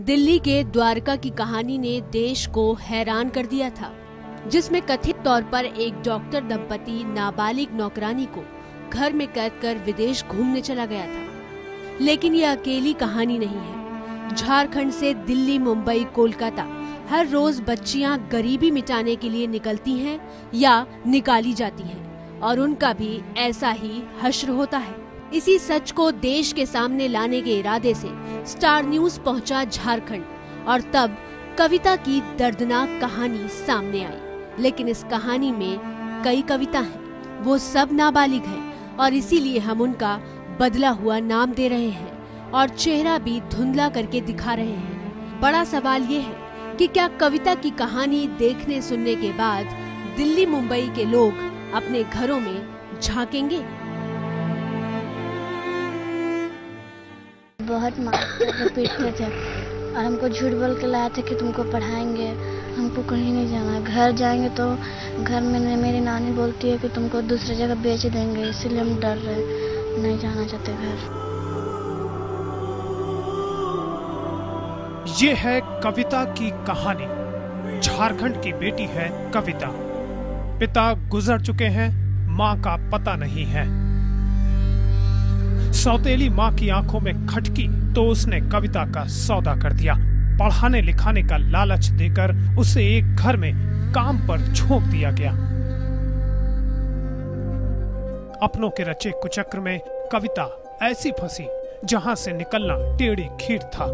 दिल्ली के द्वारका की कहानी ने देश को हैरान कर दिया था, जिसमें कथित तौर पर एक डॉक्टर दंपति नाबालिग नौकरानी को घर में कैद कर विदेश घूमने चला गया था। लेकिन ये अकेली कहानी नहीं है। झारखंड से दिल्ली, मुंबई, कोलकाता हर रोज बच्चियां गरीबी मिटाने के लिए निकलती हैं या निकाली जाती हैं और उनका भी ऐसा ही हश्र होता है। इसी सच को देश के सामने लाने के इरादे से स्टार न्यूज पहुंचा झारखंड और तब कविता की दर्दनाक कहानी सामने आई। लेकिन इस कहानी में कई कविता हैं, वो सब नाबालिग हैं और इसीलिए हम उनका बदला हुआ नाम दे रहे हैं और चेहरा भी धुंधला करके दिखा रहे हैं। बड़ा सवाल ये है कि क्या कविता की कहानी देखने सुनने के बाद दिल्ली, मुंबई के लोग अपने घरों में झांकेंगे? बहुत मारते थे, पीटते थे और हमको झूठ बोल के लाए थे कि तुमको पढ़ाएंगे, हमको कहीं नहीं जाना। घर जाएंगे तो घर में मेरी नानी बोलती है कि तुमको दूसरी जगह बेच देंगे, इसीलिए हम डर रहे, नहीं जाना चाहते घर। ये है कविता की कहानी। झारखंड की बेटी है कविता। पिता गुजर चुके हैं, माँ का पता नहीं है। सौतेली माँ की आंखों में खटकी तो उसने कविता का सौदा कर दिया। पढ़ाने लिखाने का लालच देकर उसे एक घर में काम पर झोंक दिया गया। अपनों के रचे कुचक्र में कविता ऐसी फंसी जहां से निकलना टेढ़ी खीर था।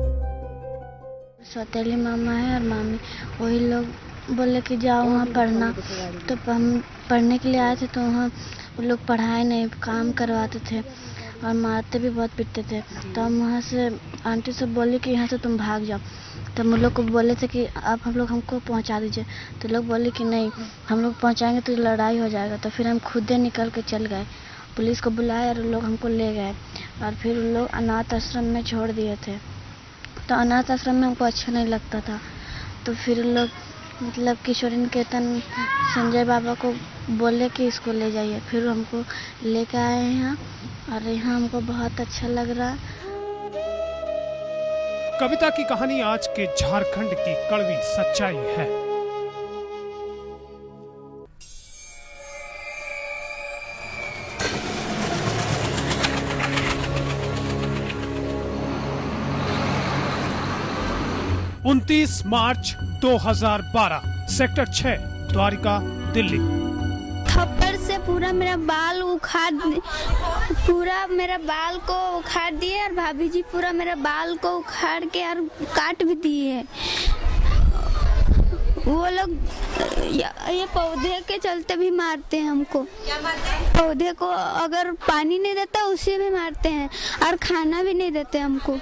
सौतेली मामा है और मामी, वही लोग बोले कि जाओ वहाँ पढ़ना। तो हम पढ़ने के लिए आए थे तो वहाँ वो लोग पढ़ाए नहीं, काम करवाते थे और मारते भी बहुत, पीटते थे। तो हम वहाँ से आंटी सब बोली कि यहाँ से तुम भाग जाओ। तो हम लोग को बोले थे कि आप हम लोग हमको पहुँचा दीजिए। तो लोग बोले कि नहीं, हम लोग पहुँचाएंगे तो लड़ाई हो जाएगा। तो फिर हम खुद ही निकल के चल गए, पुलिस को बुलाया और लोग हमको ले गए और फिर लोग अनाथ आश्रम में छोड़ दिए थे। तो अनाथ आश्रम में हमको अच्छा नहीं लगता था। तो फिर लोग मतलब किशोरी निकेतन संजय बाबा को बोले कि इसको ले जाइए। फिर हमको लेकर आए हैं यहाँ और यहाँ हमको बहुत अच्छा लग रहा है। कविता की कहानी आज के झारखंड की कड़वी सच्चाई है। उनतीस मार्च 2012, सेक्टर 6, द्वारका, दिल्ली। थप्पड़ से पूरा मेरा बाल को उखाड़ दिए और भाभी जी पूरा मेरा बाल को उखाड़ के और काट भी दिए। वो लोग ये पौधे के चलते भी मारते हैं हमको। क्या मारते हैं? पौधे को अगर पानी नहीं देता उसे भी मारते हैं और खाना भी नहीं देते हमको।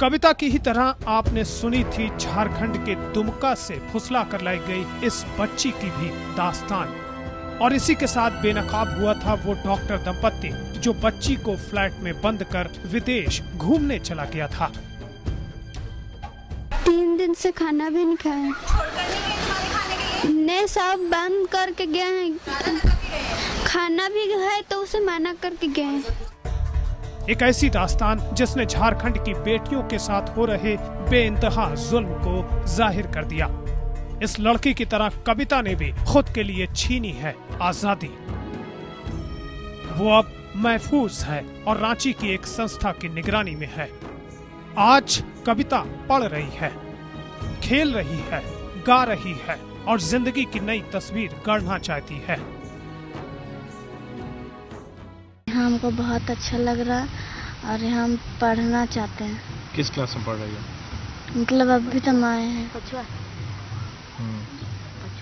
कविता की ही तरह आपने सुनी थी झारखंड के दुमका से फुसला कर लाई गई इस बच्ची की भी दास्तान। और इसी के साथ बेनकाब हुआ था वो डॉक्टर दंपति जो बच्ची को फ्लैट में बंद कर विदेश घूमने चला गया था। 3 दिन से खाना भी नहीं खाया, ने सब बंद करके गए हैं। खाना भी है तो उसे मना करके गए। एक ऐसी दास्तान जिसने झारखंड की बेटियों के साथ हो रहे बेइंतहा जुल्म को जाहिर कर दिया। इस लड़की की तरह कविता ने भी खुद के लिए छीनी है आजादी। वो अब महफूज है और रांची की एक संस्था की निगरानी में है। आज कविता पढ़ रही है, खेल रही है, गा रही है और जिंदगी की नई तस्वीर गढ़ना चाहती है। हमको बहुत अच्छा लग रहा है और हम पढ़ना चाहते हैं। किस क्लास में पढ़ रही है? मतलब अभी तो हम आए हैं।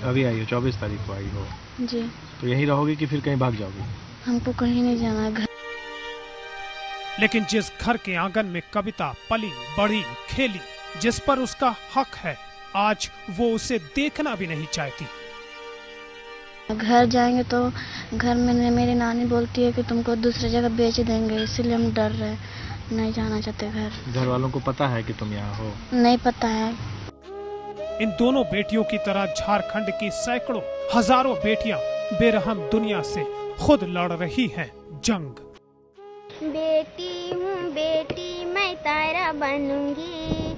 अभी आई हो, 24 तारीख को आई हो जी। तो यहीं रहोगी कि फिर कहीं भाग जाओगी? हमको कहीं नहीं जाना घर। लेकिन जिस घर के आंगन में कविता पली बढ़ी खेली, जिस पर उसका हक है, आज वो उसे देखना भी नहीं चाहती। घर जाएंगे तो घर में मेरी नानी बोलती है कि तुमको दूसरी जगह बेच देंगे, इसीलिए हम डर रहे, नहीं जाना चाहते घर। घर वालों को पता है कि तुम यहाँ हो? नहीं पता है। इन दोनों बेटियों की तरह झारखंड की सैकड़ों हजारों बेटियां बेरहम दुनिया से खुद लड़ रही हैं जंग। बेटी हूँ बेटी मैं तारा बनूंगी,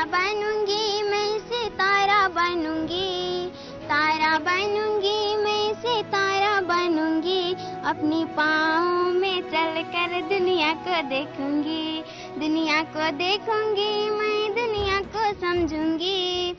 बनूंगी, मैं सितारा बनूंगी, तारा बनूंगी, मैं सितारा बनूंगी, अपनी पाँव में चलकर दुनिया को देखूंगी, दुनिया को देखूंगी, मैं दुनिया को समझूंगी।